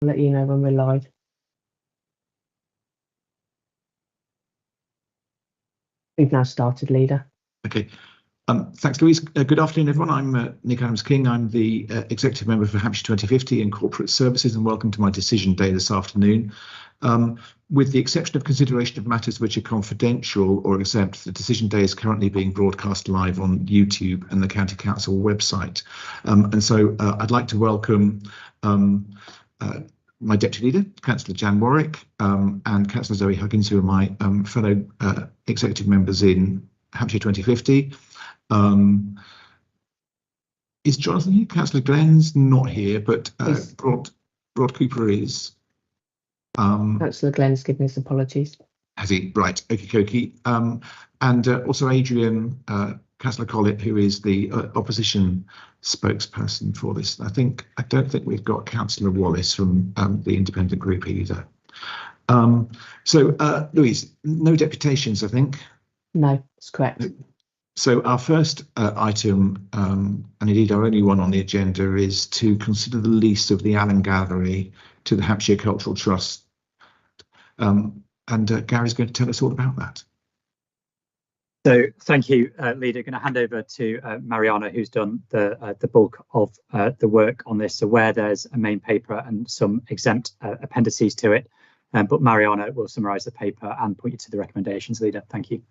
I'll let you know when we're live. We've now started, Leader. Okay. Thanks, Louise. Good afternoon, everyone. I'm Nick Adams-King. I'm the Executive Member for Hampshire 2050 and Corporate Services, and welcome to my decision day this afternoon. With the exception of consideration of matters which are confidential or exempt, the decision day is currently being broadcast live on YouTube and the County Council website. And so I'd like to welcome my Deputy Leader, Councillor Jan Warwick, and Councillor Zoe Huggins, who are my fellow executive members in Hampshire 2050. Is Jonathan here? Councillor Glenn's not here, but Rod Cooper is. Councillor Glenn's giving his apologies. Has he? Right. Okie dokie. And also Adrian, Councillor Collett, who is the opposition spokesperson for this. I don't think we've got Councillor Wallace from the independent group either. So Louise, no deputations, I think. No, that's correct. So our first item, and indeed our only one on the agenda, is to consider the lease of the Allen Gallery to the Hampshire Cultural Trust. And Gary's going to tell us all about that. So thank you, Leader. Going to hand over to Mariana, who's done the bulk of the work on this. So where there's a main paper and some exempt appendices to it, but Mariana will summarise the paper and point you to the recommendations, Leader. Thank you.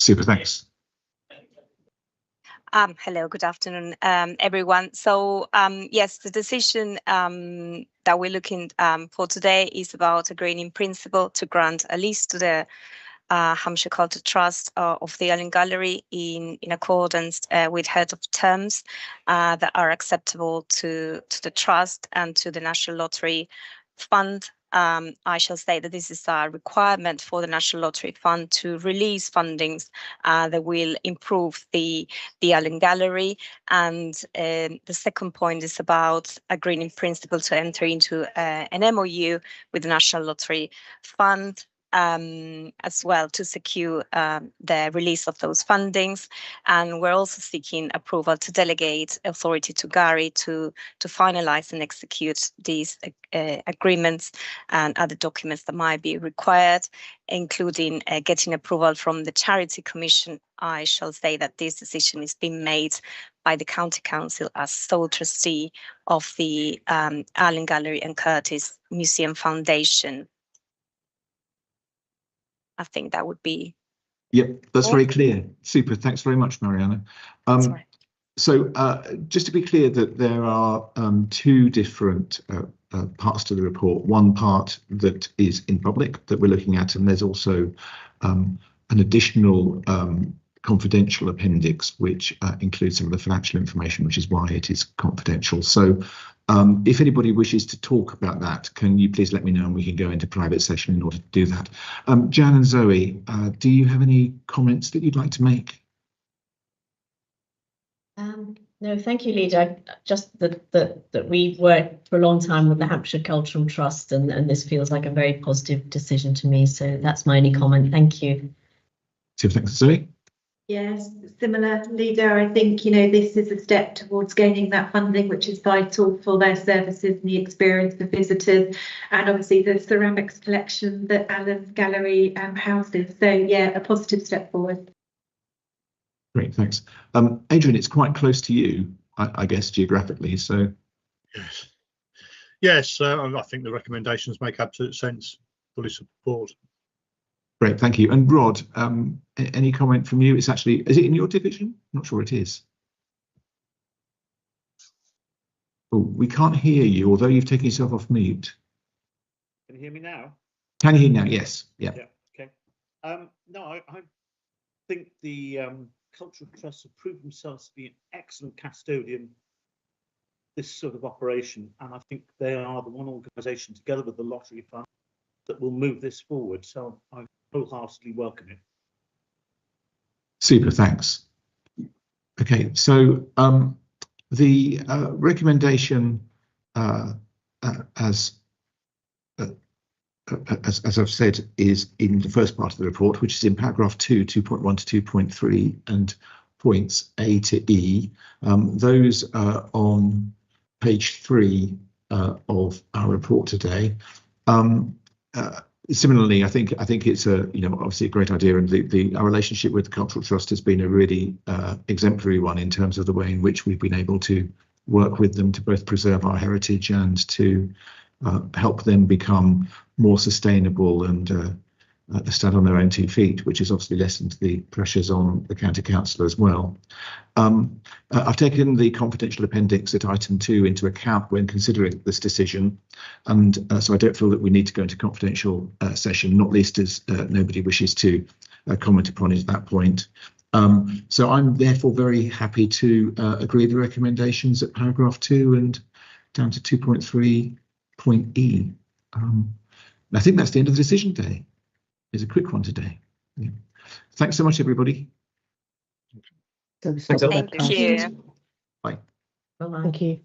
Super, thanks. Hello, good afternoon, everyone. So yes, the decision that we're looking for today is about agreeing in principle to grant a lease to the Hampshire Cultural Trust of the Allen Gallery in accordance with head of terms that are acceptable to the Trust and to the National Lottery Fund. I shall say that this is a requirement for the National Lottery Fund to release fundings that will improve the Allen Gallery. And the second point is about agreeing in principle to enter into an MOU with the National Lottery Fund as well to secure the release of those fundings. And we're also seeking approval to delegate authority to Gary to finalise and execute these agreements and other documents that might be required, including getting approval from the Charity Commission. I shall say that this decision is being made by the County Council as sole trustee of the Allen Gallery and Curtis Museum Foundation. I think that would be. Yep, that's very clear. Super. Thanks very much, Mariana. So just to be clear that there are two different parts to the report. One part that is in public that we're looking at, and there's also an additional confidential appendix which includes some of the financial information, which is why it is confidential. So if anybody wishes to talk about that, can you please let me know and we can go into private session in order to do that. Jan and Zoe, do you have any comments that you'd like to make? No, thank you, Leader. Just that we've worked for a long time with the Hampshire Cultural Trust, and this feels like a very positive decision to me. So that's my only comment. Thank you. So thanks, Zoe. Yes, similar, Leader. I think, this is a step towards gaining that funding, which is vital for their services and the experience of visitors, and obviously the ceramics collection that Allen Gallery houses. So yeah, a positive step forward. Great, thanks. Adrian, it's quite close to you, I guess, geographically. So yes, I think the recommendations make absolute sense. Fully support. Great, thank you. And Rod, any comment from you? Is it in your division? I'm not sure it is. Oh, we can't hear you, although you've taken yourself off mute. Can you hear me now? Can you hear now? Yes. Yeah. Okay. No, I think the Cultural Trusts have proved themselves to be an excellent custodian this sort of operation, and I think they are the one organisation, together with the Lottery Fund, that will move this forward. So I wholeheartedly welcome it. Super, thanks. Okay, so the recommendation, as I've said, is in the first part of the report, which is in paragraph 2, 2.1 to 2.3, and points A to E. Those are on page 3 of our report today. Similarly, I think it's a obviously a great idea, and our relationship with the Cultural Trust has been a really exemplary one in terms of the way in which we've been able to work with them to both preserve our heritage and to help them become more sustainable and stand on their own 2 feet, which has obviously lessened the pressures on the County Council as well. I've taken the confidential appendix at item 2 into account when considering this decision, and so I don't feel that we need to go into confidential session, not least as nobody wishes to comment upon it at that point. So I'm therefore very happy to agree the recommendations at paragraph 2 and down to 2.3 point E. I think that's the end of the decision day. It's a quick one today. Yeah. Thanks so much, everybody. So Thanks, Thank you. Bye. Thank you.